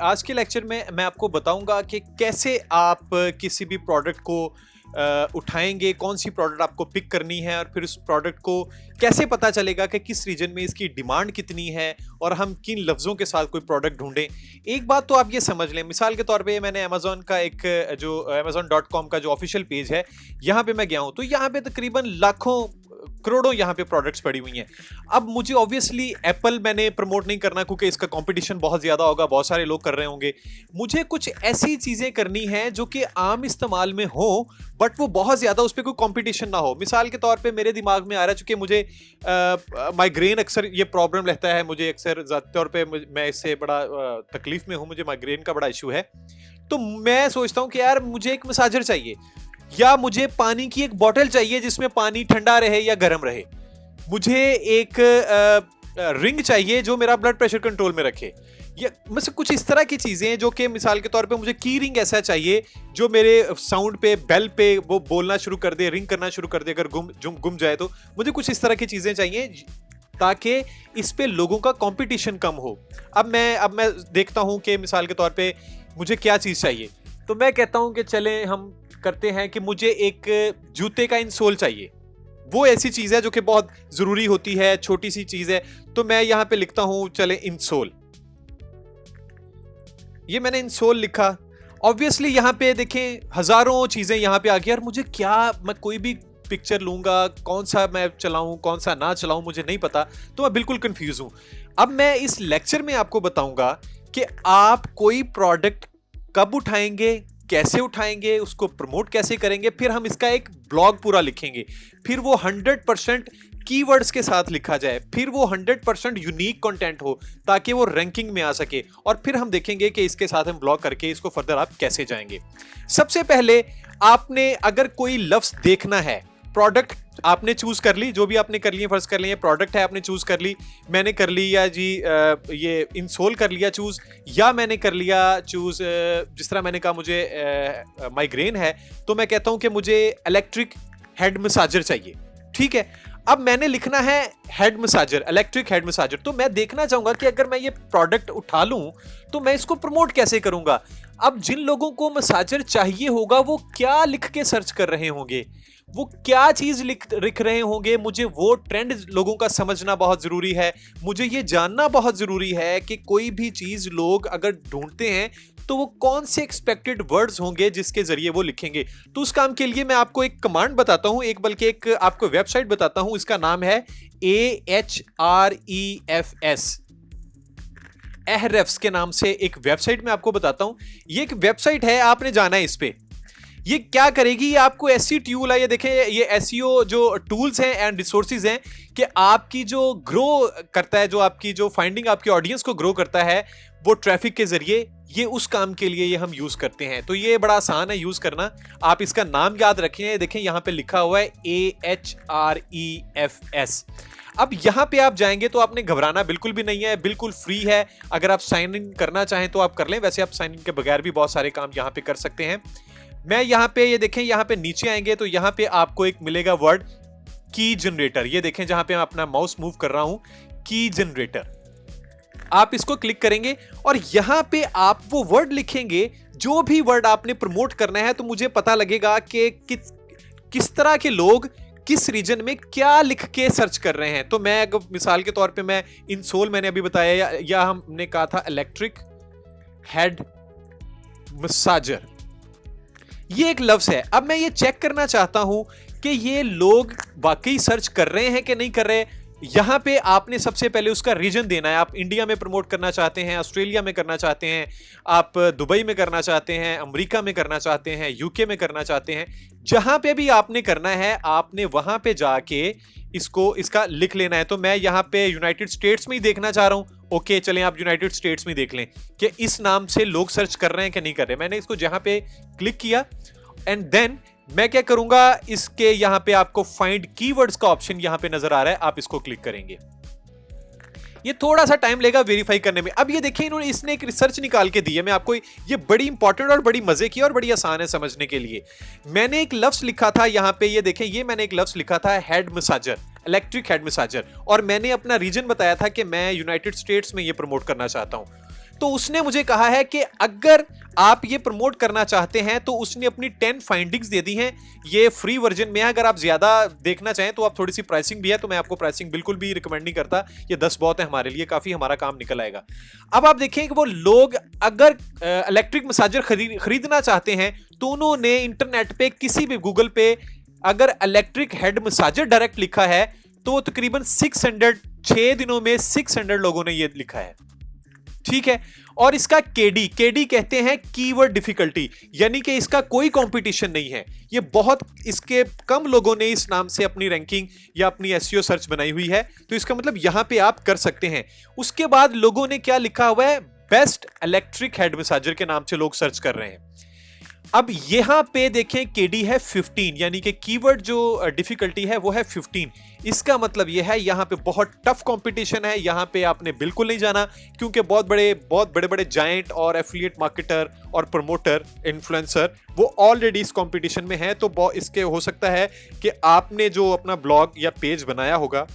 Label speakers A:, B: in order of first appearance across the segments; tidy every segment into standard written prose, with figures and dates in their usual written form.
A: आज के लेक्चर में मैं आपको बताऊंगा कि कैसे आप किसी भी प्रोडक्ट को उठाएंगे, कौन सी प्रोडक्ट आपको पिक करनी है और फिर उस प्रोडक्ट को कैसे पता चलेगा कि किस रीजन में इसकी डिमांड कितनी है और हम किन लफ्ज़ों के साथ कोई प्रोडक्ट ढूंढें। एक बात तो आप ये समझ लें, मिसाल के तौर पे मैंने अमेज़ॉन का एक जो amazon.com का जो ऑफिशियल पेज है, यहाँ पे मैं गया हूँ तो यहाँ पे तकरीबन लाखों करोड़ों यहाँ पे प्रोडक्ट्स पड़ी हुई हैं। अब मुझे ऑब्वियसली एप्पल मैंने प्रमोट नहीं करना क्योंकि इसका कंपटीशन बहुत ज़्यादा होगा, बहुत सारे लोग कर रहे होंगे। मुझे कुछ ऐसी चीज़ें करनी हैं जो कि आम इस्तेमाल में हो बट वो बहुत ज़्यादा उस पर कोई कंपटीशन ना हो। मिसाल के तौर पे मेरे दिमाग में आ रहा है, चूँकि मुझे माइग्रेन अक्सर ये प्रॉब्लम रहता है, मुझे अक्सर ज़ाती तौर पर मैं इससे बड़ा तकलीफ में हूँ, मुझे माइग्रेन का बड़ा इशू है। तो मैं सोचता हूँ कि यार मुझे एक मसाजर चाहिए या मुझे पानी की एक बोतल चाहिए जिसमें पानी ठंडा रहे या गर्म रहे। मुझे एक रिंग चाहिए जो मेरा ब्लड प्रेशर कंट्रोल में रखे, या मतलब कुछ इस तरह की चीज़ें जो कि मिसाल के तौर पे मुझे की रिंग ऐसा चाहिए जो मेरे साउंड पे, बेल पे वो बोलना शुरू कर दे, रिंग करना शुरू कर दे। अगर गुम जाए तो मुझे कुछ इस तरह की चीज़ें चाहिए ताकि इस पे लोगों का कंपटीशन कम हो। अब मैं देखता हूँ कि मिसाल के तौर पे मुझे क्या चीज़ चाहिए, तो मैं कहता हूँ कि चले हम करते हैं कि मुझे एक जूते का इंसोल चाहिए। वो ऐसी चीज़ है जो कि बहुत ज़रूरी होती है, छोटी सी चीज़ है, तो मैं यहाँ पे लिखता हूँ चले इंसोल। ये मैंने इंसोल लिखा। ऑब्वियसली यहाँ पे देखें हज़ारों चीज़ें यहाँ पे आ गई। यार मुझे क्या, मैं कोई भी पिक्चर लूँगा, कौन सा मैं चलाऊँ कौन सा ना चलाऊँ मुझे नहीं पता, तो मैं बिल्कुल कंफ्यूज हूँ। अब मैं इस लेक्चर में आपको बताऊँगा कि आप कोई प्रोडक्ट कब उठाएंगे, कैसे उठाएंगे, उसको प्रमोट कैसे करेंगे, फिर हम इसका एक ब्लॉग पूरा लिखेंगे, फिर वो 100% कीवर्ड्स के साथ लिखा जाए, फिर वो 100% यूनिक कंटेंट हो ताकि वो रैंकिंग में आ सके, और फिर हम देखेंगे कि इसके साथ हम ब्लॉग करके इसको फर्दर आप कैसे जाएंगे। सबसे पहले आपने अगर कोई लफ्ज देखना है, प्रोडक्ट आपने चूज कर ली, जो भी आपने कर लिए, फर्ज कर लिए प्रोडक्ट है आपने चूज कर ली, मैंने कर लिया जी ये इंसोल कर लिया चूज, या मैंने कर लिया चूज जिस तरह मैंने कहा मुझे माइग्रेन है तो मैं कहता हूं कि मुझे इलेक्ट्रिक हेड मसाजर चाहिए। ठीक है, अब मैंने लिखना है head massager, electric head massager. तो मैं देखना चाहूंगा कि अगर मैं ये प्रोडक्ट उठा लूं तो मैं इसको प्रमोट कैसे करूंगा। अब जिन लोगों को मसाजर चाहिए होगा वो क्या लिख के सर्च कर रहे होंगे, वो क्या चीज लिख रहे होंगे, मुझे वो ट्रेंड लोगों का समझना बहुत जरूरी है। मुझे ये जानना बहुत जरूरी है कि कोई भी चीज लोग अगर ढूंढते हैं तो वो कौन से एक्सपेक्टेड वर्ड्स होंगे जिसके जरिए वो लिखेंगे। तो उस काम के लिए मैं आपको एक कमांड बताता हूं, एक बल्कि एक आपको वेबसाइट बताता हूं। इसका नाम है Ahrefs के नाम से एक वेबसाइट मैं आपको बताता हूं। ये एक वेबसाइट है, आपने जाना है इस पे। ये क्या करेगी, ये आपको ऐसी टूल है, ये देखें ये एसईओ जो टूल्स हैं एंड रिसोर्सेज हैं कि आपकी जो ग्रो करता है, जो आपकी जो फाइंडिंग आपकी ऑडियंस को ग्रो करता है वो ट्रैफिक के जरिए, ये उस काम के लिए ये हम यूज करते हैं। तो ये बड़ा आसान है यूज करना, आप इसका नाम याद रखें। देखें यहाँ पे लिखा हुआ है Ahrefs। अब यहाँ पे आप जाएंगे तो आपने घबराना बिल्कुल भी नहीं है, बिल्कुल फ्री है। अगर आप साइन इन करना चाहें तो आप कर लें, वैसे आप साइन इन के बगैर भी बहुत सारे काम यहाँ पे कर सकते हैं। मैं यहाँ पे ये देखें, यहाँ पे नीचे आएंगे तो यहाँ पे आपको एक मिलेगा वर्ड की जनरेटर। ये देखें जहां पे मैं अपना माउस मूव कर रहा हूं, की जनरेटर, आप इसको क्लिक करेंगे और यहां पे आप वो वर्ड लिखेंगे जो भी वर्ड आपने प्रमोट करना है। तो मुझे पता लगेगा कि किस तरह के लोग किस रीजन में क्या लिख के सर्च कर रहे हैं। तो मैं अगर मिसाल के तौर पे मैं इंसोल मैंने अभी बताया, या हमने कहा था इलेक्ट्रिक हेड मसाजर, ये एक लफ्ज है। अब मैं ये चेक करना चाहता हूं कि ये लोग वाकई सर्च कर रहे हैं कि नहीं कर रहे। यहां पे आपने सबसे पहले उसका रीजन देना है। आप इंडिया में प्रमोट करना चाहते हैं, ऑस्ट्रेलिया में करना चाहते हैं, आप दुबई में करना चाहते हैं, अमेरिका में करना चाहते हैं, यूके में करना चाहते हैं, जहां पे भी आपने करना है आपने वहां पे जाके इसका लिख लेना है। तो मैं यहां पे यूनाइटेड स्टेट्स में ही देखना चाह रहा हूं। ओके, चलें आप यूनाइटेड स्टेट्स में देख लें कि इस नाम से लोग सर्च कर रहे हैं कि नहीं कर रहे। मैंने इसको जहां पे क्लिक किया एंड देन मैं क्या करूंगा, इसके यहां पे आपको फाइंड कीवर्ड्स का ऑप्शन यहां पे नजर आ रहा है, आप इसको क्लिक करेंगे। ये थोड़ा सा टाइम लेगा वेरीफाई करने में। अब ये देखिए इसने एक रिसर्च निकाल के दी है, मैं आपको ये बड़ी इंपॉर्टेंट और बड़ी मजे की और बड़ी आसान है समझने के लिए। मैंने एक लफ्ज लिखा था यहां पे, ये देखें, ये मैंने एक लफ्ज लिखा था head massager, electric head massager, और मैंने अपना रीजन बताया था कि मैं यूनाइटेड स्टेट्स में ये प्रमोट करना चाहता हूं। तो उसने मुझे कहा है कि अगर आप ये प्रमोट करना चाहते हैं तो उसने अपनी 10 फाइंडिंग्स दे दी हैं। ये फ्री वर्जन में है, अगर आप ज्यादा देखना चाहें तो आप थोड़ी सी प्राइसिंग भी है, तो मैं आपको प्राइसिंग बिल्कुल भी रिकमेंड नहीं करता। ये 10 बहुत है हमारे लिए, काफी हमारा काम निकल आएगा। अब आप देखें कि वो लोग अगर इलेक्ट्रिक मसाजर खरीदना चाहते हैं तो उन्होंने इंटरनेट पे किसी भी गूगल पे अगर इलेक्ट्रिक हेड मसाजर डायरेक्ट लिखा है तो तकरीबन 6 दिनों में 600 लोगों ने ये लिखा है, ठीक है। और इसका केडी कहते हैं कीवर्ड डिफिकल्टी, यानी कि इसका कोई कंपटीशन नहीं है। ये बहुत इसके कम लोगों ने इस नाम से अपनी रैंकिंग या अपनी एसईओ सर्च बनाई हुई है, तो इसका मतलब यहां पे आप कर सकते हैं। उसके बाद लोगों ने क्या लिखा हुआ है, बेस्ट इलेक्ट्रिक हेड मसाजर के नाम से लोग सर्च कर रहे हैं। अब यहां पे देखें केडी है 15, यानी कि कीवर्ड जो डिफिकल्टी है वो है 15। इसका मतलब यह है यहां पे बहुत टफ कंपटीशन है। यहां पे आपने बिल्कुल नहीं जाना, क्योंकि बहुत बड़े बड़े जायंट और एफिलिएट मार्केटर और प्रमोटर इन्फ्लुएंसर वो ऑलरेडी इस कंपटीशन में है। तो इसके हो सकता है कि आपने जो अपना ब्लॉग या पेज बनाया होगा,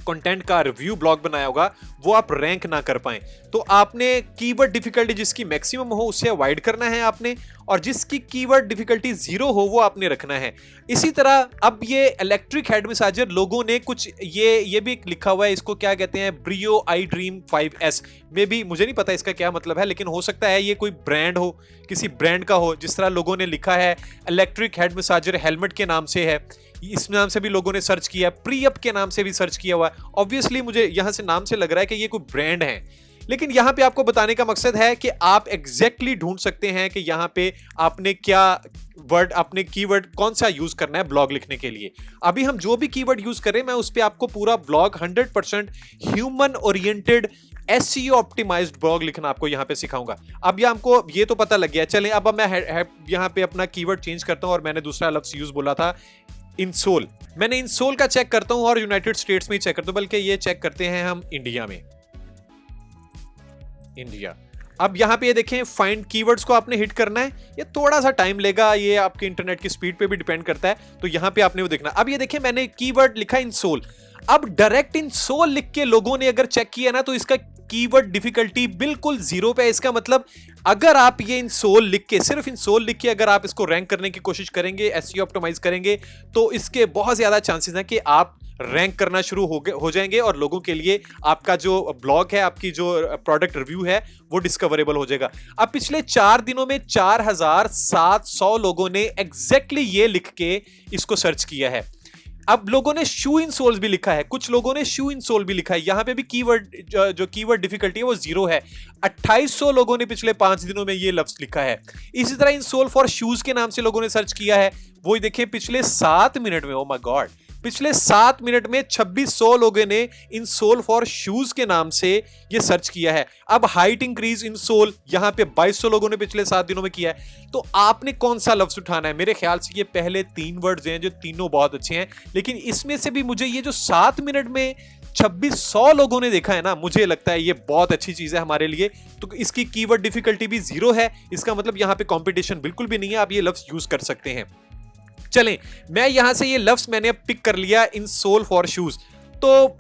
A: कंटेंट का रिव्यू ब्लॉग बनाया होगा, वो आप रैंक ना कर पाएं। तो आपने कीवर्ड डिफिकल्टी जिसकी मैक्सिमम हो उसे अवॉइड करना है आपने, और जिसकी कीवर्ड डिफिकल्टी 0 हो वो आपने रखना है। इसी तरह अब ये इलेक्ट्रिक हेड मसाजर लोगों ने कुछ ये भी लिखा हुआ है, इसको क्या कहते हैं, ब्रियो आई ड्रीम 5S में भी, मुझे नहीं पता इसका क्या मतलब है, लेकिन हो सकता है ये कोई ब्रांड हो, किसी ब्रांड का हो। जिस तरह लोगों ने लिखा है इलेक्ट्रिक हेड मसाजर हेलमेट के नाम से है, इस नाम से भी लोगों ने सर्च किया, प्रीअप के नाम से भी सर्च किया हुआ है। ऑब्वियसली मुझे यहां से नाम से लग रहा है कि ये कोई ब्रांड है, लेकिन यहां पे आपको बताने का मकसद है कि आप एग्जैक्टली ढूंढ सकते हैं कि यहां पे आपने क्या वर्ड, आपने कीवर्ड कौन सा यूज करना है ब्लॉग लिखने के लिए। अभी हम जो भी कीवर्ड यूज करें, मैं उस पे आपको पूरा blog 100% human oriented SEO optimised blog लिखना आपको यहां पे सिखाऊंगा। अब ये हमको ये तो पता लग गया। चलें अब मैं यहां पे अपना कीवर्ड चेंज करता हूं, और मैंने दूसरा लफ्ज यूज बोला था इंसोल। मैंने इंसोल का चेक करता हूं और यूनाइटेड स्टेट्स में चेक करता हूं, बल्कि ये चेक करते हैं हम इंडिया में, इंडिया। अब यहां पे ये देखें, फाइंड कीवर्ड्स को आपने हिट करना है। ये थोड़ा सा टाइम लेगा, ये आपके इंटरनेट की स्पीड पे भी डिपेंड करता है। तो यहां पे आपने वो देखना। अब ये देखें, मैंने कीवर्ड लिखा इंसोल। अब डायरेक्ट इंसोल लिख के लोगों ने अगर चेक किया ना, तो इसका कीवर्ड डिफिकल्टी बिल्कुल 0 पे है। इसका मतलब अगर आप ये इंसोल लिख के, सिर्फ इंसोल लिख के अगर आप इसको रैंक करने की कोशिश करेंगे, एसईओ ऑप्टिमाइज करेंगे, तो इसके बहुत ज्यादा चांसेस हैं कि आप रैंक करना शुरू हो जाएंगे, और लोगों के लिए आपका जो ब्लॉग है, आपकी जो प्रोडक्ट रिव्यू है, वो डिस्कवरेबल हो जाएगा। अब पिछले 4 दिनों में 4700 लोगों ने एग्जैक्टली ये लिख के इसको सर्च किया है। अब लोगों ने शू इंसोल्स भी लिखा है, कुछ लोगों ने शू इंसोल भी लिखा है। यहां पे भी कीवर्ड जो कीवर्ड डिफिकल्टी है वो 0 है। 2800 लोगों ने पिछले 5 दिनों में ये लफ्ज लिखा है। इसी तरह इंसोल फॉर शूज के नाम से लोगों ने सर्च किया है, वो देखें पिछले 7 मिनट में, ओ माय गॉड, पिछले 7 मिनट में 2600 लोगों ने इंसोल फॉर शूज के नाम से ये सर्च किया है। अब हाइट इंक्रीज इंसोल, यहां पे 2200 लोगों ने पिछले 7 दिनों में किया है। तो आपने कौन सा लफ्ज उठाना है? मेरे ख्याल से ये पहले 3 वर्ड्स हैं जो तीनों बहुत अच्छे हैं, लेकिन इसमें से भी मुझे ये जो 7 मिनट में 2600 लोगों ने देखा है ना, मुझे लगता है ये बहुत अच्छी चीज है हमारे लिए। तो इसकी कीवर्ड डिफिकल्टी भी 0 है। इसका मतलब यहां पे कंपटीशन बिल्कुल भी नहीं है, आप ये लफ्ज यूज कर सकते हैं। चलें, मैं यहां से ये लफ्ज मैंने अब पिक कर लिया, इंसोल फॉर शूज। तो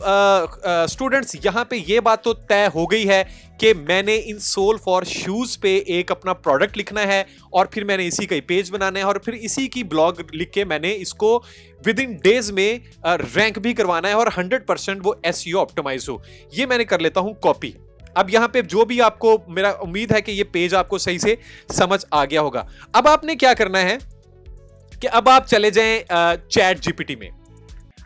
A: स्टूडेंट्स, यहां पे ये बात तो तय हो गई है कि मैंने इंसोल फॉर शूज पे एक अपना प्रोडक्ट लिखना है, और फिर मैंने इसी का पेज बनाना है, और फिर इसी की ब्लॉग लिख के मैंने इसको विद इन डेज में रैंक भी करवाना है, और 100% वो एसईओ ऑप्टिमाइज हो। ये मैंने कर लेता हूं कॉपी। अब यहां पे जो भी आपको, मेरा उम्मीद है कि ये पेज आपको सही से समझ आ गया होगा। अब आपने क्या करना है कि अब आप चले जाएं चैट जीपीटी में।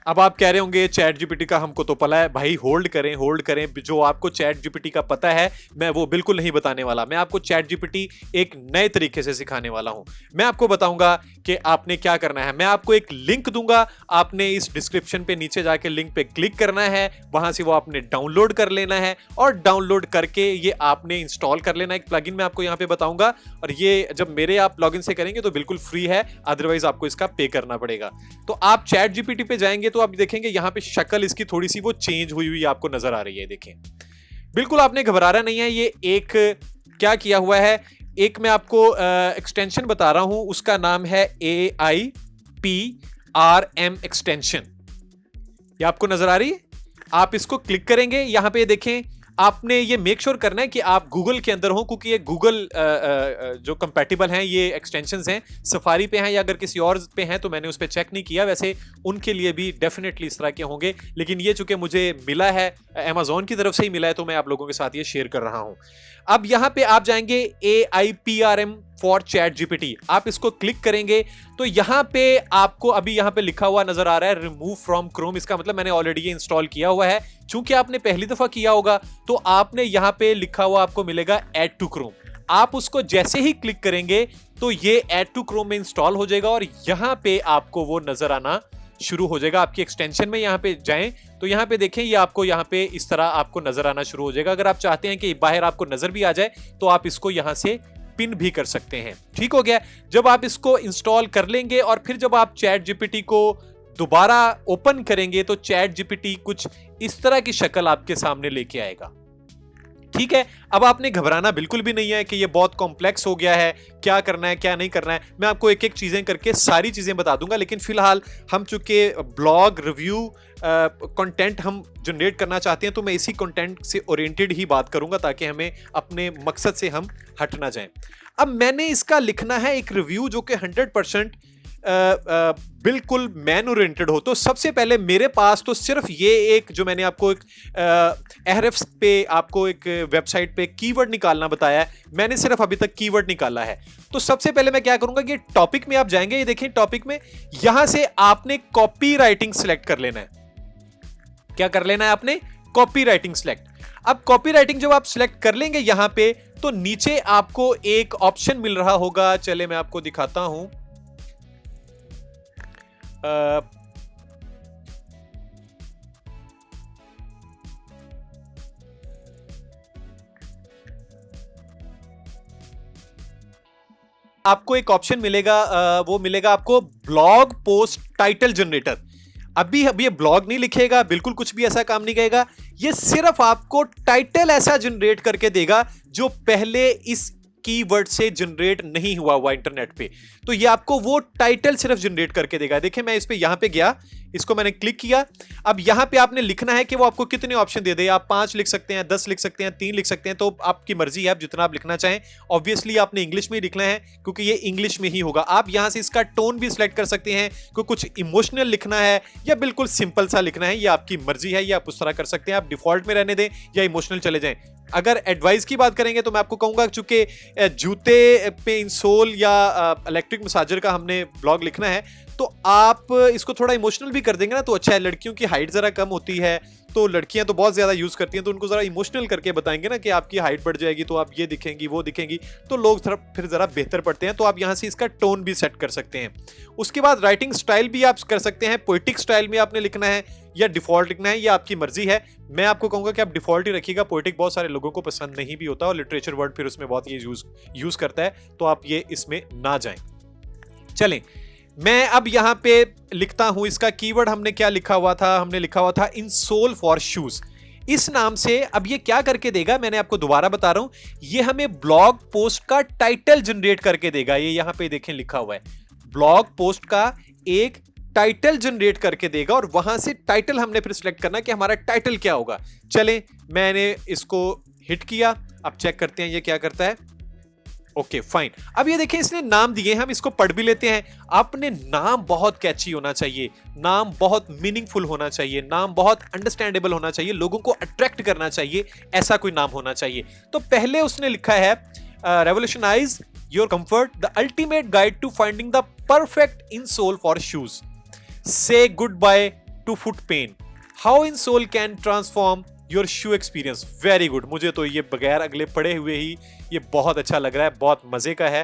A: अब आप कह रहे होंगे चैट जीपीटी का हमको तो पता है भाई, होल्ड करें। जो आपको चैट जीपीटी का पता है मैं वो बिल्कुल नहीं बताने वाला। मैं आपको चैट जीपीटी एक नए तरीके से सिखाने वाला हूं। मैं आपको बताऊंगा कि आपने क्या करना है। मैं आपको एक लिंक दूंगा, आपने इस डिस्क्रिप्शन पे नीचे जाके लिंक पे क्लिक करना है, वहां से वो आपने डाउनलोड कर लेना है, और डाउनलोड करके ये आपने इंस्टॉल कर लेना है। एक प्लगइन मैं आपको यहाँ पे बताऊंगा, और ये जब मेरे आप लॉगिन से करेंगे तो बिल्कुल फ्री है, अदरवाइज आपको इसका पे करना पड़ेगा। तो आप चैट जीपीटी पे जाएंगे तो आप देखेंगे यहाँ पे शक्ल इसकी थोड़ी सी वो चेंज हुई आपको नजर आ रही है। देखें, बिल्कुल आपने घबराना नहीं है। ये एक क्या किया हुआ है, एक मैं आपको एक्सटेंशन बता रहा हूं, उसका नाम है AIPRM एक्सटेंशन। ये आपको नजर आ रही है? आप इसको क्लिक करेंगे, यहां पे देखें आपने ये मेक श्योर करना है कि आप गूगल के अंदर हो, क्योंकि ये गूगल जो कंपैटिबल हैं ये एक्सटेंशंस हैं, सफारी पे हैं या अगर किसी और पे हैं तो मैंने उस पर चेक नहीं किया, वैसे उनके लिए भी डेफिनेटली इस तरह के होंगे, लेकिन ये चूंकि मुझे मिला है अमेजोन की तरफ से ही मिला है तो मैं आप लोगों के साथ ये शेयर कर रहा हूं। अब यहां पे आप जाएंगे AIPRM फॉर चैट जीपीटी, आप इसको क्लिक करेंगे तो यहां पे आपको अभी यहां पे लिखा हुआ नजर आ रहा है रिमूव फ्रॉम क्रोम। इसका मतलब मैंने ऑलरेडी ये इंस्टॉल किया हुआ है, चूंकि आपने पहली दफा किया होगा तो आपने यहां पे लिखा हुआ आपको मिलेगा ऐड टू क्रोम, आप उसको जैसे ही क्लिक करेंगे तो ये ऐड टू क्रोम में इंस्टॉल हो जाएगा और यहां पे आपको वो नजर आना शुरू हो जाएगा। आपकी एक्सटेंशन में यहां पे जाएं तो यहां पे देखें ये आपको यहां पे इस तरह आपको नजर आना शुरू हो जाएगा। अगर आप चाहते हैं कि बाहर आपको नजर भी आ जाए तो आप इसको यहां से पिन भी कर सकते हैं। ठीक हो गया। जब आप इसको इंस्टॉल कर लेंगे और फिर जब आप चैट जीपीटी को दोबारा ओपन करेंगे तो चैट जीपीटी कुछ इस तरह की शक्ल आपके सामने लेके आएगा। ठीक है, अब आपने घबराना बिल्कुल भी नहीं है कि ये बहुत कॉम्प्लेक्स हो गया है, क्या करना है क्या नहीं करना है। मैं आपको एक एक चीजें करके सारी चीजें बता दूंगा, लेकिन फिलहाल हम चूंकि ब्लॉग रिव्यू कंटेंट हम जनरेट करना चाहते हैं तो मैं इसी कंटेंट से ओरिएंटेड ही बात करूंगा ताकि हमें अपने मकसद से हम हट ना जाएं। अब मैंने इसका लिखना है एक रिव्यू जो कि 100% बिल्कुल मैन ओरिएंटेड हो। तो सबसे पहले मेरे पास तो सिर्फ ये एक जो मैंने आपको एक Ahrefs पे आपको एक वेबसाइट पे कीवर्ड निकालना बताया है, मैंने सिर्फ अभी तक कीवर्ड निकाला है। तो सबसे पहले मैं क्या करूंगा कि टॉपिक में आप जाएंगे, ये देखें टॉपिक में यहां से आपने कॉपी राइटिंग सिलेक्ट कर लेना है। क्या कर लेना है आपने? Copy writing select. अब कॉपी राइटिंग जब आप सिलेक्ट कर लेंगे यहां पे तो नीचे आपको एक ऑप्शन मिल रहा होगा, चले मैं आपको दिखाता हूं। आपको एक ऑप्शन मिलेगा, वो मिलेगा आपको ब्लॉग पोस्ट टाइटल जनरेटर। अभी ये ब्लॉग नहीं लिखेगा, बिल्कुल कुछ भी ऐसा काम नहीं करेगा, ये सिर्फ आपको टाइटल ऐसा जनरेट करके देगा जो पहले इस कीवर्ड से जनरेट नहीं हुआ इंटरनेट पे। तो ये आपको वो टाइटल सिर्फ जनरेट करके देगा। देखिए मैं इस पे यहां पे गया, इसको मैंने क्लिक किया। अब यहां पे आपने लिखना है कि वो आपको कितने ऑप्शन दे दे। आप 5 लिख सकते हैं, 10 लिख सकते हैं, 3 लिख सकते हैं, तो आपकी मर्जी है आप जितना आप लिखना चाहें। ऑब्वियसली आपने इंग्लिश में ही लिखना है क्योंकि ये इंग्लिश में ही होगा। आप यहां से इसका टोन भी सिलेक्ट कर सकते हैं कि कुछ इमोशनल लिखना है या बिल्कुल सिंपल सा लिखना है, ये आपकी मर्जी है, ये आप उस तरह कर सकते हैं। आप डिफॉल्ट में रहने दें या इमोशनल चले जाएं। अगर एडवाइस की बात करेंगे तो मैं आपको कहूंगा चूंकि जूते पे इंसोल या इलेक्ट्रिक मसाजर का हमने ब्लॉग लिखना है तो आप इसको थोड़ा इमोशनल भी कर देंगे ना तो अच्छा है। लड़कियों की हाइट जरा कम होती है तो लड़कियां तो बहुत ज्यादा यूज करती हैं, तो उनको जरा इमोशनल करके बताएंगे ना कि आपकी हाइट बढ़ जाएगी तो आप ये दिखेंगी वो दिखेंगी, तो लोग फिर जरा बेहतर पढ़ते हैं। तो आप यहां से इसका टोन भी सेट कर सकते हैं। उसके बाद राइटिंग स्टाइल भी आप कर सकते हैं, पोएटिक स्टाइल में आपने लिखना है या डिफॉल्ट लिखना है, ये आपकी मर्जी है। मैं आपको कहूंगा कि आप डिफॉल्ट ही रखिएगा, पोएटिक बहुत सारे लोगों को पसंद नहीं भी होता और लिटरेचर वर्ड फिर उसमें बहुत ये यूज करता है, तो आप ये इसमें ना जाएं। चलें, मैं अब यहां पे लिखता हूं इसका कीवर्ड हमने क्या लिखा हुआ था, हमने लिखा हुआ था इंसोल फॉर शूज इस नाम से। अब ये क्या करके देगा, मैंने आपको दोबारा बता रहा हूं, ये हमें ब्लॉग पोस्ट का टाइटल जनरेट करके देगा। ये यहां पे देखें लिखा हुआ है, ब्लॉग पोस्ट का एक टाइटल जनरेट करके देगा और वहां से टाइटल हमने फिर सिलेक्ट करना कि हमारा टाइटल क्या होगा। चलें, मैंने इसको हिट किया, अब चेक करते हैं ये क्या करता है। Okay fine. अब ये देखें इसने नाम दिए, हम इसको पढ़ भी लेते हैं। आपने नाम बहुत कैची होना चाहिए, नाम बहुत मीनिंगफुल होना चाहिए, नाम बहुत अंडरस्टैंडेबल होना चाहिए, लोगों को अट्रैक्ट करना चाहिए, ऐसा कोई नाम होना चाहिए। तो पहले उसने लिखा है revolutionise your comfort, the ultimate guide to finding the perfect insole for shoes, say goodbye to foot pain, how insole can transform your shoe experience. Very good, मुझे तो ये बगैर अगले पढ़े हुए ही ये बहुत अच्छा लग रहा है, बहुत मजे का है।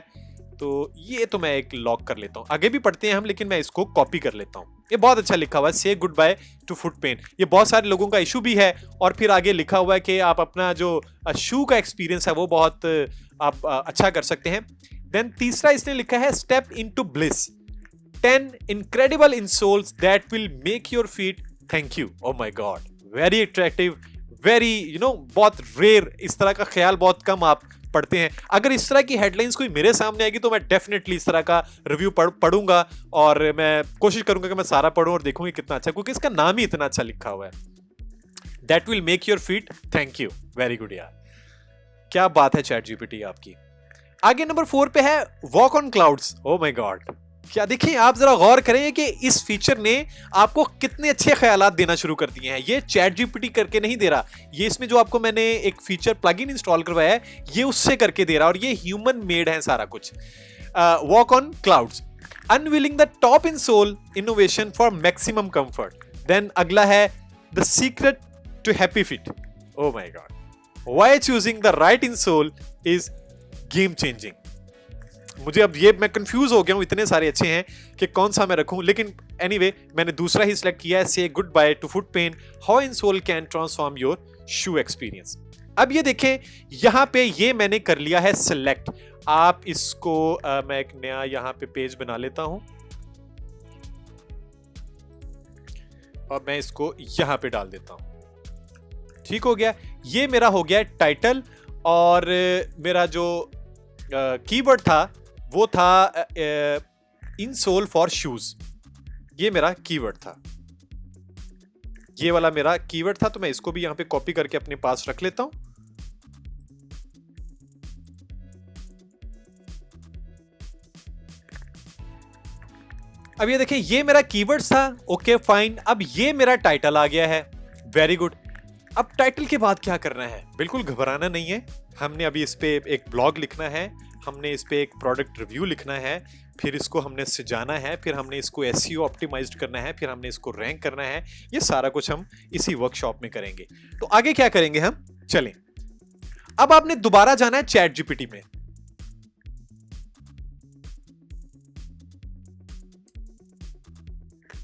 A: तो ये तो मैं एक लॉक कर लेता हूं, आगे भी पढ़ते हैं हम लेकिन मैं इसको कॉपी कर लेता हूं। ये बहुत अच्छा लिखा हुआ है, say goodbye to foot pain, ये बहुत सारे लोगों का इशू भी है। और फिर आगे लिखा हुआ है कि आप अपना जो शू का एक्सपीरियंस है वो बहुत आप अच्छा कर सकते हैं। देन तीसरा इसने लिखा है step into bliss, 10 incredible insoles that will make your feet thank you। Oh my God, very attractive, very बहुत रेयर, इस तरह का ख्याल बहुत कम आप पढ़ते हैं। अगर इस तरह की हेडलाइंस कोई मेरे सामने आएगी तो मैं डेफिनेटली इस तरह का रिव्यू पढ़ूंगा और मैं कोशिश करूंगा कि मैं सारा पढ़ूं और देखूंगा कितना अच्छा, क्योंकि इसका नाम ही इतना अच्छा लिखा हुआ है। That will make your feet thank you. Very good यार, क्या बात है चैट जीपीटी आपकी। आगे नंबर 4 पे है walk on clouds. O my God, क्या देखिए आप जरा गौर करें कि इस फीचर ने आपको कितने अच्छे ख्यालात देना शुरू कर दिए हैं। ये चैट जीपीटी करके नहीं दे रहा, ये इसमें जो आपको मैंने एक फीचर प्लगइन इंस्टॉल करवाया है ये उससे करके दे रहा, और ये ह्यूमन मेड है सारा कुछ। Walk on clouds, unveiling the top insole innovation for maximum comfort. Then अगला है the secret to happy feet. Oh my God, why choosing the right insole is game changing. मुझे अब ये मैं confuse हो गया हूं, इतने सारे अच्छे हैं कि कौन सा मैं रखूं, लेकिन एनीवे मैंने दूसरा ही सिलेक्ट किया है, say goodbye to foot pain, how insole can transform your shoe experience. अब ये देखें यहां पे ये मैंने कर लिया है सिलेक्ट। आप इसको मैं एक नया यहां पे पेज बना लेता हूं और मैं इसको यहां पे डाल देता हूं। ठीक हो गया, ये मेरा हो गया टाइटल, और मेरा जो कीवर्ड था वो था इन सोल फॉर शूज। ये मेरा कीवर्ड था, ये वाला मेरा कीवर्ड था, तो मैं इसको भी यहां पे कॉपी करके अपने पास रख लेता हूं। अब ये देखें ये मेरा कीवर्ड था, ओके फाइन। अब ये मेरा टाइटल आ गया है, वेरी गुड। अब टाइटल के बाद क्या करना है, बिल्कुल घबराना नहीं है। हमने अभी इस पे एक ब्लॉग लिखना है, हमने इस पे एक प्रोडक्ट रिव्यू लिखना है, फिर इसको हमने सजाना है, फिर हमने इसको एसईओ ऑप्टिमाइज्ड करना है, फिर हमने इसको रैंक करना है। ये सारा कुछ हम इसी वर्कशॉप में करेंगे। तो आगे क्या करेंगे हम, चलें। अब आपने दोबारा जाना है चैट जीपीटी में।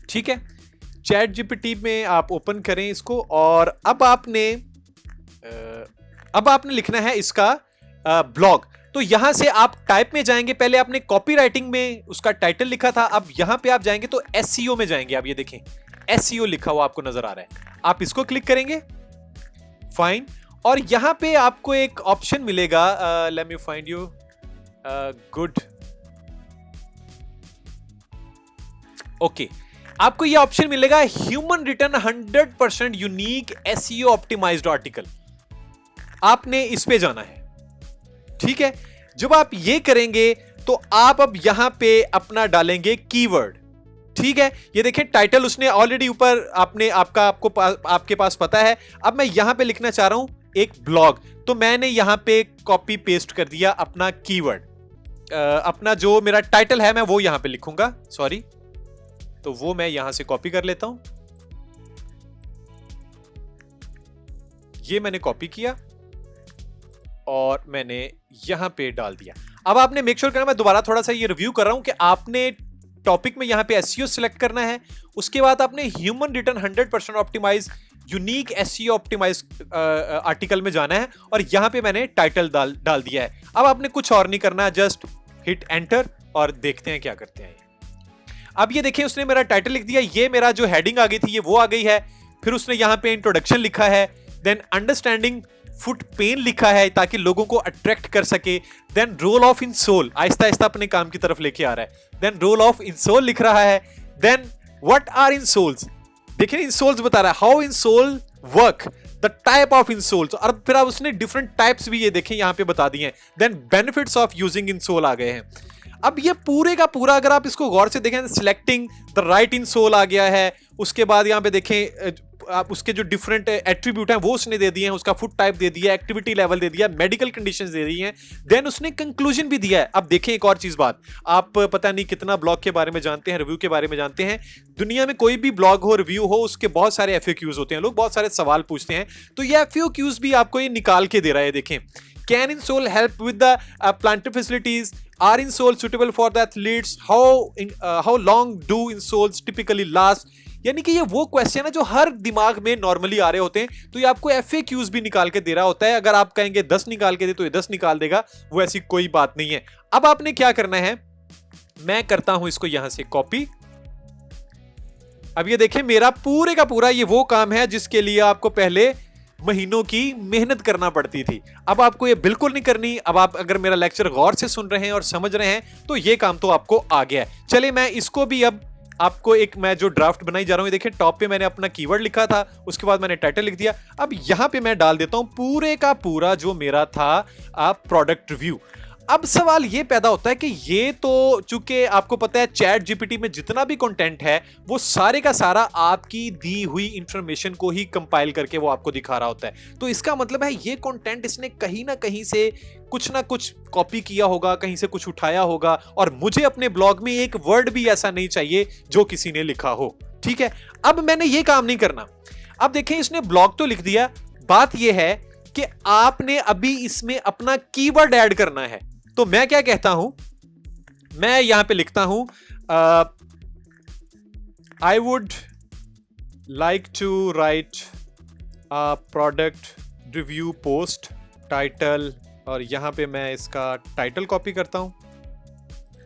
A: ठीक है, चैट जीपीटी में आप ओपन करें इसको, और अब आपने लिखना है इसका ब्लॉग। तो यहां से आप टाइप में जाएंगे, पहले आपने कॉपी राइटिंग में उसका टाइटल लिखा था, अब यहां पे आप जाएंगे तो एसईओ में जाएंगे। आप ये देखें एसईओ लिखा हुआ आपको नजर आ रहा है, आप इसको क्लिक करेंगे, फाइन। और यहां पे आपको एक ऑप्शन मिलेगा, let me find you good, okay. आपको ये ऑप्शन मिलेगा human written 100% unique SEO optimised article. आपने इस पे जाना है, ठीक है। जब आप ये करेंगे तो आप अब यहां पे अपना डालेंगे कीवर्ड, ठीक है। ये देखें टाइटल उसने ऑलरेडी ऊपर आपके पास पता है। अब मैं यहां पे लिखना चाह रहा हूं एक ब्लॉग, तो मैंने यहां पे कॉपी पेस्ट कर दिया अपना कीवर्ड। अपना जो मेरा टाइटल है मैं वो यहां पे लिखूंगा, सॉरी, तो वो मैं यहां से कॉपी कर लेता हूं। ये मैंने कॉपी किया और मैंने यहां पे डाल दिया। अब आपने मेक श्योर करना, मैं दोबारा थोड़ा सा ये रिव्यू कर रहा हूं कि आपने टॉपिक में यहां पे एसईओ सिलेक्ट करना है, उसके बाद आपने human written 100% optimise unique SEO optimise article में जाना है, और यहां पे मैंने टाइटल डाल दिया है। अब आपने कुछ और नहीं करना है, जस्ट हिट एंटर और देखते हैं क्या करते हैं। अब ये देखिए उसने मेरा टाइटल लिख दिया, ये मेरा जो हेडिंग आ गई थी ये वो आ गई है, फिर उसने यहां पे इंट्रोडक्शन लिखा है, देन अंडरस्टैंडिंग फुट पेन लिखा है ताकि लोगों को अट्रैक्ट कर सके, then role of insole, आहिस्ता आहिस्ता अपने काम की तरफ लेके आ रहा है, then role of insole लिख रहा है, then what are insoles, देखिए इन सोल्स बता रहा है, how insole work, the type of insoles, और फिर अब उसने डिफरेंट टाइप्स भी ये देखें यहां पे बता दिए हैं, then benefits of using insole आ गए हैं। अब ये पूरे का पूरा अगर आप इसको गौर से देखें, selecting the right insole आ गया है, उसके बाद यहां पे देखें आप उसके जो डिफरेंट एट्रीब्यूट हैं वो उसने दे दिए हैं, उसका फुट टाइप दे दिया, एक्टिविटी लेवल दे दिया, मेडिकल कंडीशंस दे दी हैं, देन उसने कंक्लूजन भी दिया है। अब देखें एक और चीज बात, आप पता नहीं कितना ब्लॉग के बारे में जानते हैं, रिव्यू के बारे में जानते हैं, दुनिया में कोई भी ब्लॉग हो, रिव्यू हो, उसके बहुत सारे एफएक्यूज होते हैं, लोग बहुत सारे सवाल पूछते हैं, तो ये एफएक्यूज भी आपको ये निकाल के दे रहा है। देखें, can insole help with the plantar fasciitis, are insole suitable for the athletes, how long do insoles typically last, यानी कि ये वो क्वेश्चन है जो हर दिमाग में नॉर्मली आ रहे होते हैं, तो ये आपको एफएक्यूज भी निकाल के दे रहा होता है। अगर आप कहेंगे 10 निकाल के दे तो ये 10 निकाल देगा, वो ऐसी कोई बात नहीं है। अब आपने क्या करना है, मैं करता हूं इसको यहां से कॉपी। अब ये देखें मेरा पूरे का पूरा ये वो काम है जिसके लिए आपको पहले महीनों की मेहनत करना पड़ती थी, अब आपको ये बिल्कुल नहीं करनी। अब आप अगर मेरा लेक्चर गौर से सुन रहे हैं और समझ रहे हैं तो ये काम तो आपको आ गया है। चलिए मैं इसको भी अब आपको एक मैं जो ड्राफ्ट बनाई जा रहा हूं, ये देखिए टॉप पे मैंने अपना कीवर्ड लिखा था, उसके बाद मैंने टाइटल लिख दिया। अब यहां पे मैं डाल देता हूं पूरे का पूरा जो मेरा था प्रोडक्ट रिव्यू। अब सवाल ये पैदा होता है कि ये तो चूंकि आपको पता है चैट जीपीटी में जितना भी कंटेंट है वो सारे का सारा आपकी दी हुई इंफॉर्मेशन को ही कंपाइल करके वो आपको दिखा रहा होता है। तो इसका मतलब है ये कंटेंट इसने कहीं ना कहीं से कुछ ना कुछ कॉपी किया होगा, कहीं से कुछ उठाया होगा, और मुझे अपने ब्लॉग में एक वर्ड भी ऐसा नहीं चाहिए जो किसी ने लिखा हो। ठीक है, अब मैंने ये काम नहीं करना। अब देखें, इसने ब्लॉग तो लिख दिया, बात यह है कि आपने अभी इसमें अपना कीवर्ड ऐड करना है। तो मैं क्या कहता हूं, मैं यहां पे लिखता हूं I would like to write a product review post title, और यहां पे मैं इसका टाइटल कॉपी करता हूं।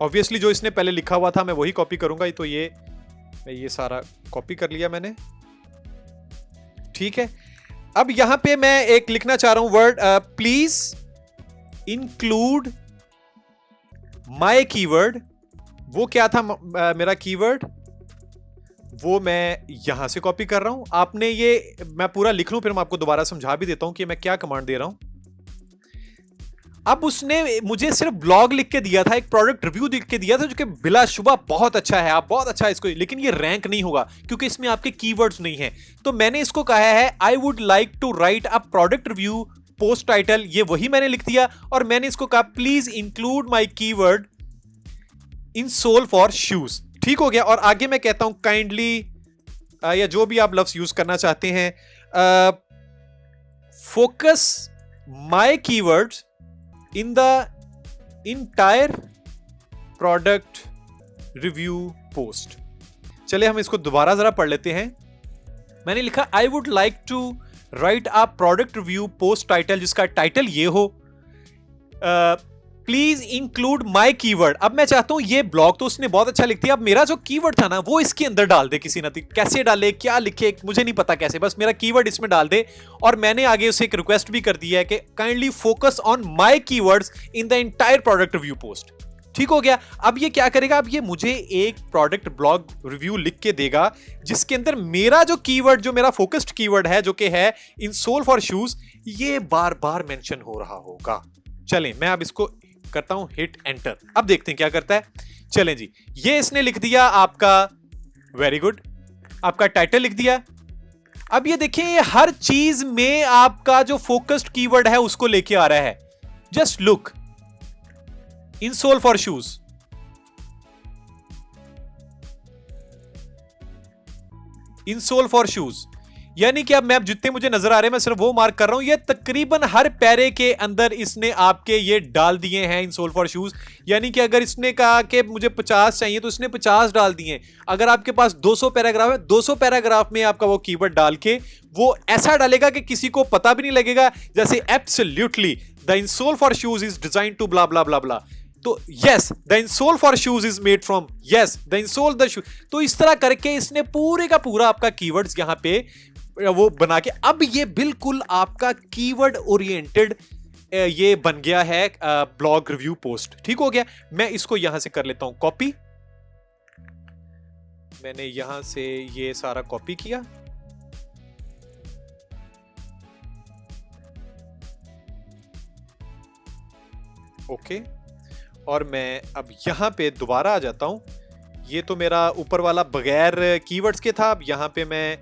A: ऑब्वियसली जो इसने पहले लिखा हुआ था मैं वही कॉपी करूंगा, तो ये सारा कॉपी कर लिया मैंने। ठीक है, अब यहां पे मैं एक लिखना चाह रहा हूं word, please include my keyword. वो क्या था मेरा कीवर्ड, वो मैं यहां से कॉपी कर रहा हूं। आपने ये, मैं पूरा लिख लूं फिर मैं आपको दोबारा समझा भी देता हूं कि मैं क्या कमांड दे रहा हूं। अब उसने मुझे सिर्फ ब्लॉग लिख के दिया था, एक प्रोडक्ट रिव्यू लिख के दिया था, जो कि बिलाशुबा बहुत अच्छा है, आप बहुत अच्छा है इसको, लेकिन ये रैंक नहीं होगा क्योंकि इसमें आपके कीवर्ड्स नहीं है। तो मैंने इसको कहा है I would like to write a product review post title, ये वही मैंने लिख दिया, और मैंने इसको कहा please include my keyword insole for shoes. ठीक हो गया, और आगे मैं कहता हूं काइंडली, या जो भी आप लफ्ज यूज करना चाहते हैं, focus my keywords in the entire product review post. चलिए हम इसको दोबारा जरा पढ़ लेते हैं। मैंने लिखा I would like to write a product review post title, जिसका टाइटल ये हो, प्लीज इंक्लूड माय कीवर्ड। अब मैं चाहता हूं, ये ब्लॉग तो उसने बहुत अच्छा लिख दिया, अब मेरा जो कीवर्ड था ना वो इसके अंदर डाल दे किसी ना, कैसे डाले, क्या लिखे, मुझे नहीं पता कैसे, बस मेरा कीवर्ड इसमें डाल दे। और मैंने आगे उसे एक रिक्वेस्ट भी कर दिया है कि kindly focus on my keywords in the entire product review post. ठीक हो गया, अब ये क्या करेगा, अब ये मुझे एक प्रोडक्ट ब्लॉग रिव्यू लिख के देगा जिसके अंदर मेरा जो कीवर्ड, जो मेरा फोकस्ड कीवर्ड है, जो कि है इन सोल फॉर शूज, ये बार बार मेंशन हो रहा होगा। चलें मैं अब इसको करता हूं हिट एंटर, अब देखते हैं क्या करता है। चलें जी, ये इसने लिख दिया आपका, वेरी गुड, आपका टाइटल लिख दिया। अब ये देखिए, ये हर चीज में आपका जो फोकस्ड कीवर्ड है उसको लेके आ रहा है। Just look, insole for shoes, insole for shoes, यानी कि अब मैं जितने मुझे नजर आ रहे हैं मैं सिर्फ वो मार्क कर रहा हूं। ये तकरीबन हर पैरे के अंदर इसने आपके ये डाल दिए हैं इन सोल फॉर शूज। यानी कि अगर इसने कहा कि मुझे 50 चाहिए तो इसने 50 डाल दिए। अगर आपके पास 200 पैराग्राफ है, 200 पैराग्राफ में आपका वो कीवर्ड डाल के वो ऐसा डालेगा कि किसी को पता भी नहीं लगेगा, जैसे absolutely the insole for shoes is design to blah blah blah blah. तो yes the insole for shoes is made from, yes the insole the shoes. तो इस तरह करके इसने पूरे का पूरा आपका कीवर्ड्स यहां पे वो बना के, अब ये बिल्कुल आपका कीवर्ड ओरिएंटेड ये बन गया है ब्लॉग रिव्यू पोस्ट। ठीक हो गया, मैं इसको यहां से कर लेता हूं कॉपी। मैंने यहां से ये सारा कॉपी किया, ओके, और मैं अब यहां पे दोबारा आ जाता हूं। ये तो मेरा ऊपर वाला बगैर कीवर्ड्स के था, अब यहां पे मैं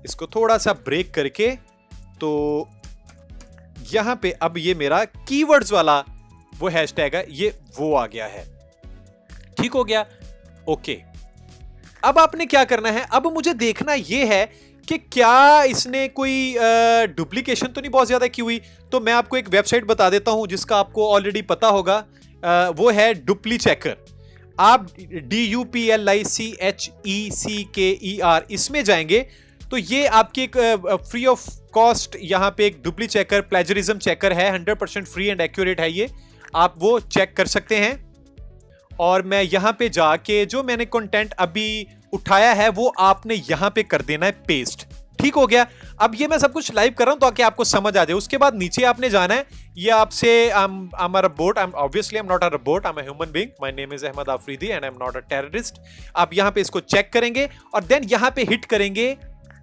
A: इसको थोड़ा सा ब्रेक करके, तो यहां पे अब ये मेरा कीवर्ड्स वाला वो हैशटैग है, ये वो आ गया है। ठीक हो गया, ओके। अब आपने क्या करना है, अब मुझे देखना ये है कि क्या इसने कोई डुप्लीकेशन तो नहीं बहुत ज्यादा की हुई। तो मैं आपको एक वेबसाइट बता देता हूं जिसका आपको ऑलरेडी पता होगा, वो है डुप्ली चेकर। आप DUPLICHECKER इसमें जाएंगे तो ये आपकी एक फ्री ऑफ कॉस्ट यहां पे एक डुप्ली चेकर, प्लेजरिज्म चेकर है, 100% फ्री एंड एक्यूरेट है ये, आप वो चेक कर सकते हैं। और मैं यहां पे जाके जो मैंने कंटेंट अभी उठाया है वो आपने यहां पे कर देना है पेस्ट। ठीक हो गया, अब ये मैं सब कुछ लाइव कर रहा हूं ताकि आपको समझ आ जाए। उसके बाद नीचे आपने जाना है, ये आपसे I'm a robot, obviously I'm not a robot, I'm a human being, my name is Ahmad Afridi and I'm not a terrorist। आप यहां पे इसको चेक करेंगे और देन यहां पे हिट करेंगे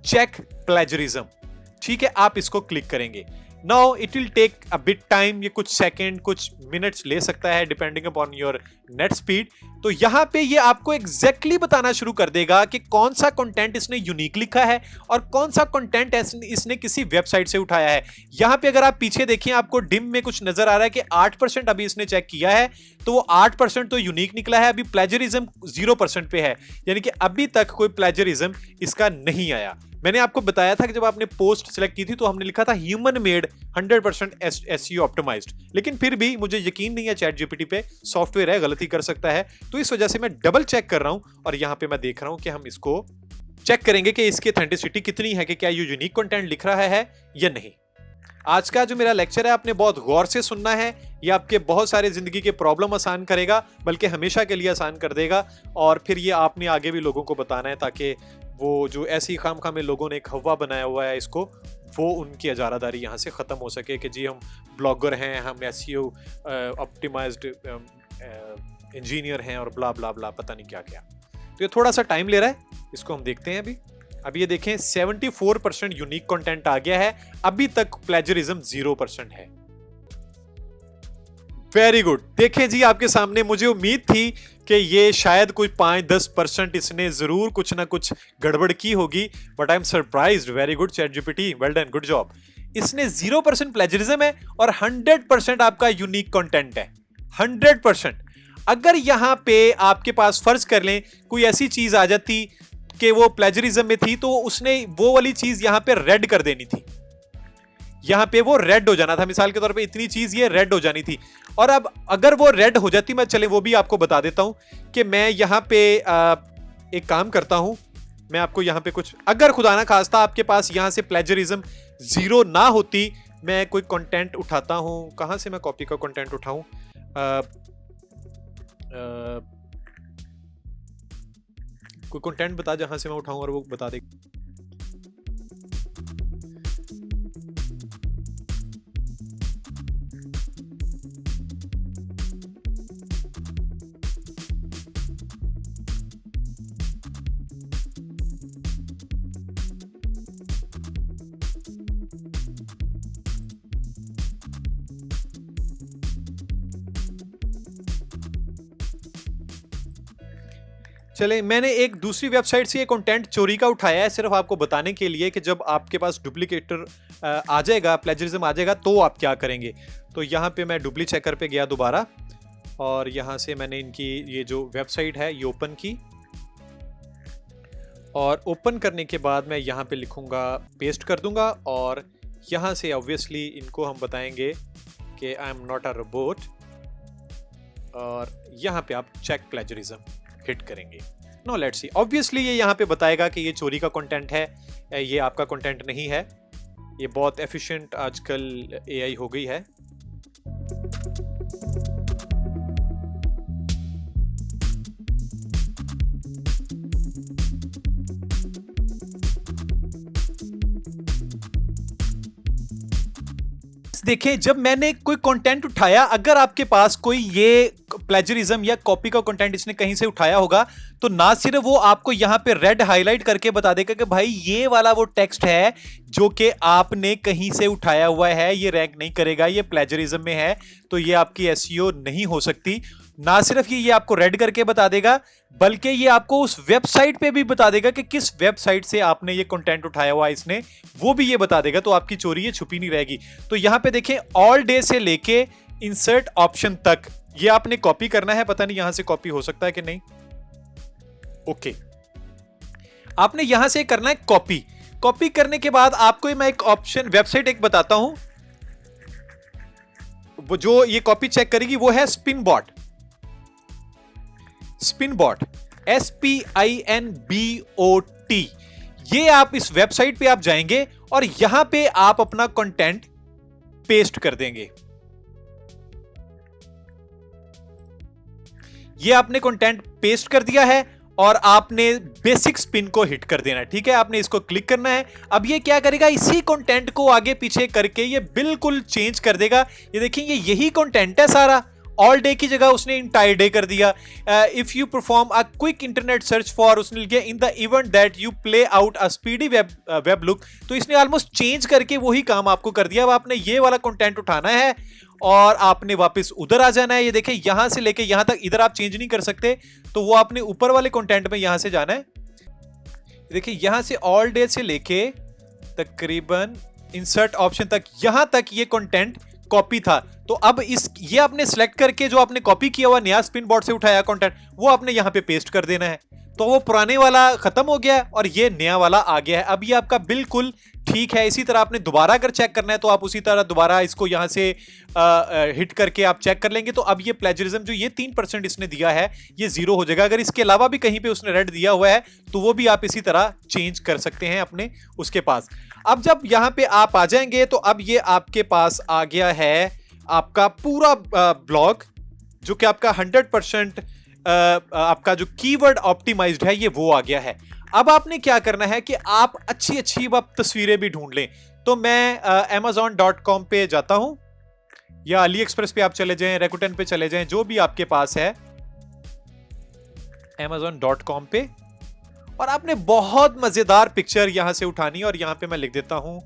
A: चेक प्लेजरिज्म। ठीक है, आप इसको क्लिक करेंगे। Now it will take a bit time, ये कुछ सेकंड कुछ मिनट्स ले सकता है depending upon your net speed. तो यहां पे ये आपको एग्जैक्टली बताना शुरू कर देगा कि कौन सा कंटेंट इसने यूनिक लिखा है और कौन सा कंटेंट इसने किसी वेबसाइट से उठाया है। यहां पे अगर आप पीछे देखें, आपको डिम में कुछ नजर आ रहा है कि 8% अभी इसने चेक किया है, तो वो 8% तो यूनिक निकला है। अभी प्लेजरिज्म 0% पे है, यानी कि अभी तक कोई प्लेजरिज्म इसका नहीं आया। मैंने आपको बताया था कि जब आपने पोस्ट सिलेक्ट की थी तो हमने लिखा था ह्यूमन मेड 100% एसईओ ऑप्टिमाइज्ड, लेकिन फिर भी मुझे यकीन नहीं है चैट जीपीटी पे, सॉफ्टवेयर है, गलती कर सकता है। तो इस वजह से मैं डबल चेक कर रहा हूं और यहां पे मैं देख रहा हूं कि हम इसको चेक करेंगे कि इसकी ऑथेंटिसिटी कितनी है, कि क्या ये यूनिक कंटेंट लिख रहा है या नहीं। आज का जो मेरा लेक्चर है आपने बहुत गौर से सुनना है, ये आपके बहुत सारे जिंदगी के प्रॉब्लम आसान करेगा, बल्कि हमेशा के लिए आसान कर देगा। और फिर ये आपने आगे भी लोगों को बताना है ताकि वो जो ऐसी खाम में लोगों ने एक हवा बनाया हुआ है इसको, वो उनकी अजारादारी यहाँ से ख़त्म हो सके कि जी हम ब्लॉगर हैं, हम एसईओ ऑप्टिमाइज्ड इंजीनियर हैं और ब्ला ब्ला ब्ला पता नहीं क्या क्या। तो ये थोड़ा सा टाइम ले रहा है, इसको हम देखते हैं। अभी ये देखें 74% यूनिक कंटेंट आ गया है, अभी तक प्लेजरिज्म 0% है। Very good. देखें जी आपके सामने, मुझे उम्मीद थी कि ये शायद कोई 5-10% इसने जरूर कुछ ना कुछ गड़बड़ की होगी, but I am surprised. Very good chat GPT, well done, good job. इसने 0% प्लेजरिज्म है और 100% आपका यूनिक कंटेंट है, 100%। अगर यहां पे आपके पास फर्ज कर लें कोई ऐसी चीज आ जाती कि वो प्लेजरिज्म में थी, तो उसने वो वाली चीज यहां पे रेड कर देनी थी, यहां पे वो रेड हो जाना था। मिसाल के तौर पे इतनी चीज ये रेड हो जानी थी। और अब अगर वो रेड हो जाती, मैं चले वो भी आपको बता देता हूं कि मैं यहां पे एक काम करता हूं, मैं आपको यहां पे कुछ, अगर खुदा ना खास्ता आपके पास यहां से प्लेजरिज्म 0 ना होती, मैं कोई कंटेंट उठाता हूं। कहां से मैं कॉपी का कंटेंट उठाऊं? कोई कंटेंट बता जहां से मैं उठाऊं और वो बता दे। चले, मैंने एक दूसरी वेबसाइट से ये कंटेंट चोरी का उठाया है, सिर्फ आपको बताने के लिए कि जब आपके पास डुप्लीकेटर आ जाएगा, प्लेजरिज्म आ जाएगा, तो आप क्या करेंगे। तो यहाँ पे मैं डुप्ली चेकर पे गया दोबारा और यहाँ से मैंने इनकी ये जो वेबसाइट है ये ओपन की, और ओपन करने के बाद मैं यहाँ पे लिखूंगा, पेस्ट कर दूंगा, और यहाँ से ऑब्वियसली इनको हम बताएंगे कि I am not a robot, और यहाँ पे आप चेक प्लेजरिज्म हिट करेंगे। नो लेट्स सी, ऑब्वियसली ये यहाँ पे बताएगा कि ये चोरी का कंटेंट है, ये आपका कंटेंट नहीं है। ये बहुत एफिशिएंट आजकल एआई हो गई है। देखें, जब मैंने कोई कंटेंट उठाया, अगर आपके पास कोई ये प्लेजरिज्म या कॉपी का कंटेंट इसने कहीं से उठाया होगा, तो ना सिर्फ वो आपको यहां पे रेड हाईलाइट करके बता देगा कि भाई ये वाला वो टेक्स्ट है जो कि आपने कहीं से उठाया हुआ है, ये रैंक नहीं करेगा, ये प्लेजरिज्म में है, तो ये आपकी एसईओ नहीं हो सकती। ना सिर्फ ये आपको रेड करके बता देगा, बल्कि ये आपको उस वेबसाइट पे भी बता देगा कि किस वेबसाइट से आपने ये कंटेंट उठाया हुआ है इसने, वो भी ये बता देगा। तो आपकी चोरी ये छुपी नहीं रहेगी। तो यहां पे देखें, ऑल डे से लेके इंसर्ट ऑप्शन तक ये आपने कॉपी करना है। पता नहीं यहां से कॉपी हो सकता है कि नहीं। ओके, आपने यहां से करना है कॉपी। कॉपी करने के बाद आपको मैं एक ऑप्शन, वेबसाइट एक बताता हूं, वो जो ये कॉपी चेक करेगी वो है स्पिनबॉट। Spinbot, SPINBOT। ये आप इस वेबसाइट पे आप जाएंगे और यहां पे आप अपना कंटेंट पेस्ट कर देंगे। ये आपने कंटेंट पेस्ट कर दिया है और आपने बेसिक स्पिन को हिट कर देना है। ठीक है, आपने इसको क्लिक करना है। अब ये क्या करेगा, इसी कंटेंट को आगे पीछे करके ये बिल्कुल चेंज कर देगा। ये देखिए, ये यही कंटेंट है सारा। ऑल डे की जगह उसने इंटायर डे कर दिया। If you perform a quick internet search for, उसने लिखा in the event that you play out a speedy web look. तो इसने ऑलमोस्ट चेंज करके वही काम आपको कर दिया। अब आपने ये वाला कंटेंट उठाना है और आपने वापस उधर आ जाना है। ये देखें, यहां से लेके यहां तक इधर आप चेंज नहीं कर सकते, तो वो आपने ऊपर वाले कंटेंट में यहां से जाना है। देखिए, यहां से ऑल डे से लेके तकरीबन इंसर्ट ऑप्शन तक, यहां तक ये कंटेंट कॉपी था। तो अब ये आपने सेलेक्ट करके जो आपने कॉपी किया हुआ नया स्पिन बोर्ड से उठाया कंटेंट, वो आपने यहां पे पेस्ट कर देना है। तो वो पुराने वाला खत्म हो गया और ये नया वाला आ गया है। अब ये आपका बिल्कुल ठीक है। इसी तरह आपने दोबारा अगर चेक करना है तो आप उसी तरह दोबारा इसको यहां से हिट करके आप चेक कर लेंगे। तो अब ये प्लेजरिज्म जो ये 3% इसने दिया है, ये 0 हो जाएगा। अगर इसके अलावा भी कहीं पे उसने रेड दिया हुआ है तो वो भी आप इसी तरह चेंज कर सकते हैं अपने उसके पास। अब जब यहां पे आप आ जाएंगे तो अब ये आपके पास आ गया है आपका पूरा ब्लॉग, जो कि आपका 100% आपका जो कीवर्ड ऑप्टिमाइज्ड है, ये वो आ गया है। अब आपने क्या करना है कि आप अच्छी अच्छी तस्वीरें भी ढूंढ लें। तो मैं amazon.com पे जाता हूं, या अली एक्सप्रेस पे आप चले जाएं, रेकुटेन पे चले जाएं, जो भी आपके पास है amazon.com पे, और आपने बहुत मजेदार पिक्चर यहां से उठानी है। और यहां पे मैं लिख देता हूं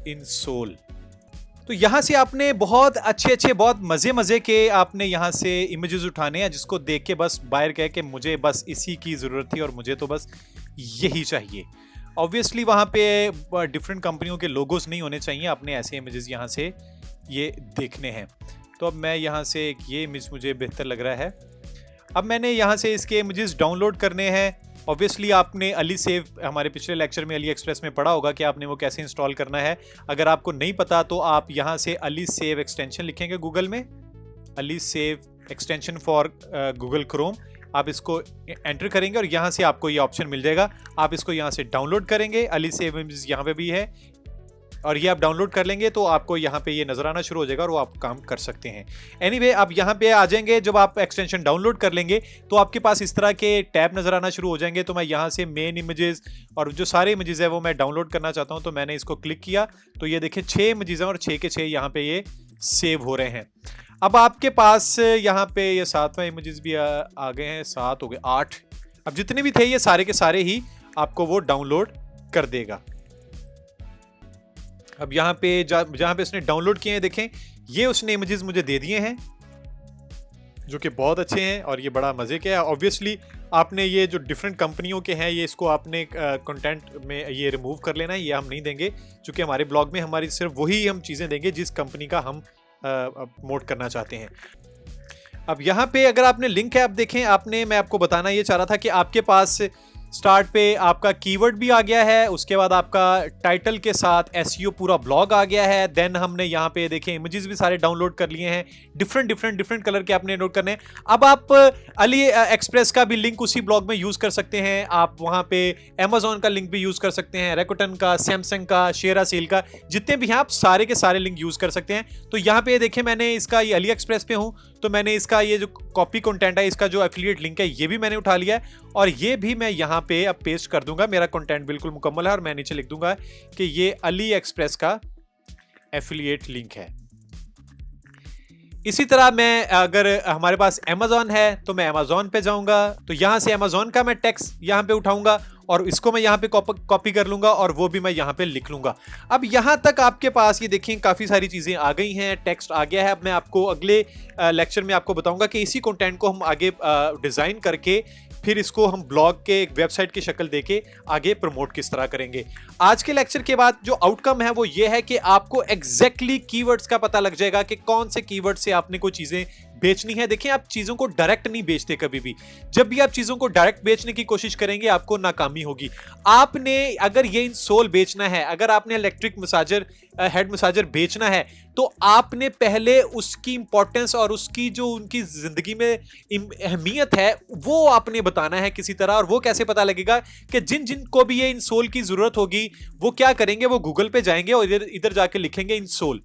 A: इंसोल। तो यहां से आपने बहुत अच्छे बहुत मजे के आपने यहां से इमेजेस उठाने हैं, जिसको देख के बस बाहर कहे कि मुझे बस इसी की जरूरत थी और मुझे तो बस यही चाहिए। ऑब्वियसली वहां पे डिफरेंट कंपनियों के लोगोस नहीं होने चाहिए। आपने ऐसे इमेजेस यहां से ये देखने हैं। तो अब मैं यहां से ये इमेज मुझे बेहतर लग रहा है। अब मैंने यहां से इसके इमेजेस डाउनलोड करने हैं। ऑब्वियसली आपने अली सेव, हमारे पिछले लेक्चर में अली एक्सप्रेस में पढ़ा होगा कि आपने वो कैसे इंस्टॉल करना है। अगर आपको नहीं पता तो आप यहाँ से अली सेव एक्सटेंशन लिखेंगे गूगल में, Ali save extension for Google Chrome, आप इसको एंटर करेंगे और यहाँ से आपको ये ऑप्शन मिल जाएगा। आप इसको यहाँ से डाउनलोड करेंगे। अली सेव इमेजेस यहाँ पे भी है और ये आप डाउनलोड कर लेंगे तो आपको यहाँ पे ये नजर आना शुरू हो जाएगा और वो आप काम कर सकते हैं। एनीवे, आप यहाँ पे आ जाएंगे। जब आप एक्सटेंशन डाउनलोड कर लेंगे तो आपके पास इस तरह के टैब नजर आना शुरू हो जाएंगे। तो मैं यहाँ से मेन इमेजेस और जो सारे इमेजेस है वो मैं डाउनलोड करना चाहता हूँ। तो मैंने इसको क्लिक किया तो ये देखिए 6 इमेजेस हैं और 6 के 6 यहाँ पे ये सेव हो रहे हैं। अब आपके पास यहाँ पे ये 7वां इमेजेस भी आ गए हैं, 7 हो गए, 8। अब जितने भी थे ये सारे के सारे ही आपको वो डाउनलोड कर देगा। अब यहाँ पे जहां पे उसने डाउनलोड किए हैं, देखें ये उसने इमेजेस मुझे दे दिए हैं जो कि बहुत अच्छे हैं और ये बड़ा मजे के है। ऑब्वियसली आपने ये जो डिफरेंट कंपनियों के हैं, ये इसको आपने कंटेंट में ये रिमूव कर लेना है। ये हम नहीं देंगे क्योंकि हमारे ब्लॉग में हमारी सिर्फ वही हम चीज़ें देंगे जिस कंपनी का हम प्रमोट करना चाहते हैं। अब यहाँ पे अगर आपने लिंक है, आप देखें, मैं आपको बताना ये चाह रहा था कि आपके पास स्टार्ट पे आपका कीवर्ड भी आ गया है, उसके बाद आपका टाइटल के साथ एसईओ पूरा ब्लॉग आ गया है। देन हमने यहाँ पे देखें इमेजेस भी सारे डाउनलोड कर लिए हैं, डिफरेंट कलर के आपने नोट करने हैं। अब आप अली एक्सप्रेस का भी लिंक उसी ब्लॉग में यूज कर सकते हैं। आप वहाँ पे अमेजोन का लिंक भी यूज कर सकते हैं, रेकुटेन का, सैमसंग का, शेरा सेल का, जितने भी हैं आप सारे के सारे लिंक यूज कर सकते हैं। तो यहाँ पे देखें मैंने इसका, ये अली एक्सप्रेस पे हूँ तो मैंने इसका ये जो कॉपी कंटेंट है, इसका जो एफिलिएट लिंक है ये भी मैंने उठा लिया है और ये भी मैं यहाँ पे अब पेस्ट कर दूंगा। मेरा कंटेंट बिल्कुल मुकम्मल है और मैं नीचे लिख दूंगा कि ये अली एक्सप्रेस का एफिलिएट लिंक है। इसी तरह मैं, अगर हमारे पास अमेजोन है तो मैं अमेजोन पे जाऊंगा, तो यहां से अमेजोन का मैं टेक्स्ट यहां पे उठाऊंगा और इसको मैं यहां पे कॉपी कर लूंगा और वो भी मैं यहां पे लिख लूंगा। अब यहां तक आपके पास ये देखें काफी सारी चीजें आ गई हैं, टेक्स्ट आ गया है। अब मैं आपको अगले लेक्चर में आपको बताऊंगा कि इसी कंटेंट को हम आगे डिजाइन करके फिर इसको हम ब्लॉग के एक वेबसाइट की शक्ल देके आगे प्रमोट किस तरह करेंगे। आज के लेक्चर के बाद जो आउटकम है वो ये है कि आपको एग्जैक्टली कीवर्ड्स का पता लग जाएगा कि कौन से कीवर्ड से आपने कोई चीजें बेचनी है। देखिए, आप चीजों को डायरेक्ट नहीं बेचते कभी भी। जब भी आप चीजों को डायरेक्ट बेचने की कोशिश करेंगे आपको नाकामी होगी। आपने अगर ये इंसोल बेचना है, अगर आपने इलेक्ट्रिक मसाजर, हेड मसाजर बेचना है, तो आपने पहले उसकी इंपॉर्टेंस और उसकी जो उनकी जिंदगी में अहमियत है वो आपने बताना है किसी तरह। और वो कैसे पता लगेगा कि जिन जिन को भी ये इंसोल की जरूरत होगी वो क्या करेंगे, वो गूगल पे जाएंगे और इधर जाके लिखेंगे इंसोल।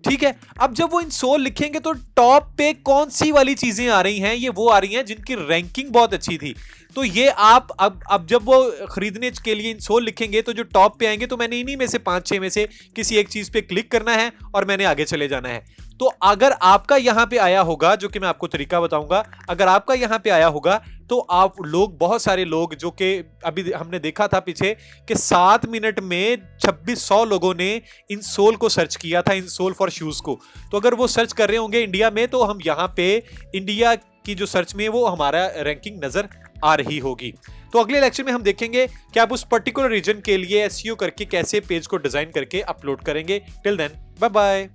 A: ठीक है, अब जब वो इंसोल लिखेंगे तो टॉप पे कौन सी वाली चीजें आ रही हैं, ये वो आ रही हैं जिनकी रैंकिंग बहुत अच्छी थी। तो ये आप अब जब वो खरीदने के लिए इंसोल लिखेंगे तो जो टॉप पे आएंगे, तो मैंने इन्हीं में से 5-6 में से किसी एक चीज पे क्लिक करना है और मैंने आगे चले जाना है। तो अगर आपका यहां पे आया होगा, जो कि मैं आपको तरीका बताऊंगा, अगर आपका यहां पे आया होगा तो आप लोग, बहुत सारे लोग जो कि अभी हमने देखा था पीछे कि 7 मिनट में 2600 लोगों ने इंसोल को सर्च किया था, इंसोल फॉर शूज को। तो अगर वो सर्च कर रहे होंगे इंडिया में, तो हम यहां पे इंडिया की जो सर्च में वो हमारा रैंकिंग नजर आ रही होगी। तो अगले लेक्चर में हम देखेंगे कि आप उस पर्टिकुलर रीजन के लिए एसईओ करके कैसे पेज को डिजाइन करके अपलोड करेंगे। Till then bye bye.